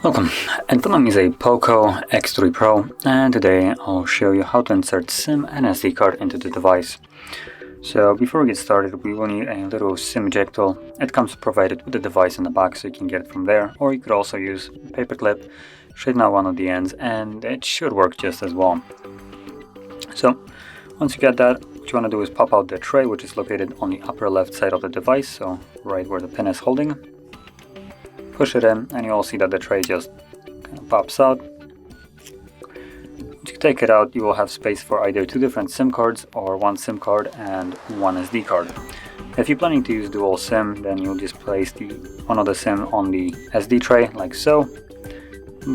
Welcome, in front of me is a POCO X3 Pro, and today I'll show you how to insert SIM and SD card into the device. So before we get started, we will need a little SIM ejector. It comes provided with the device in the box, so you can get it from there, or you could also use a paper clip, straighten out one of the ends, and it should work just as well. So once you get that, what you want to do is pop out the tray, which is located on the upper left side of the device, so right where the pin is holding. Push it in and you'll see that the tray just kind of pops out. Once you take it out, you will have space for either two different SIM cards or one SIM card and one SD card. If you're planning to use dual SIM, then you'll just place one of the SIM on the SD tray like so.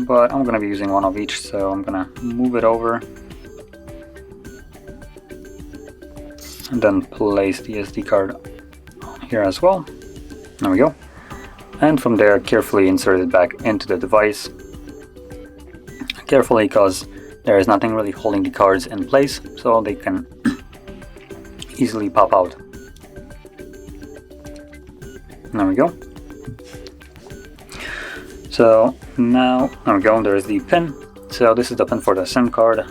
But I'm going to be using one of each, so I'm going to move it over and then place the SD card on here as well. There we go. And from there, carefully insert it back into the device. Carefully, because there is nothing really holding the cards in place, so they can easily pop out. There we go. So now, there we go, there's the pin. So this is the pin for the SIM card.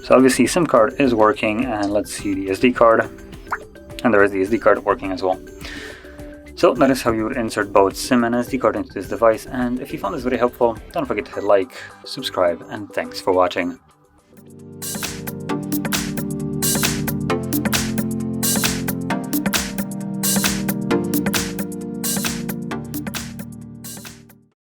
So obviously SIM card is working, and let's see the SD card. And there is the SD card working as well. So that is how you would insert both SIM and SD card into this device, and if you found this very helpful, don't forget to hit like, subscribe, and thanks for watching.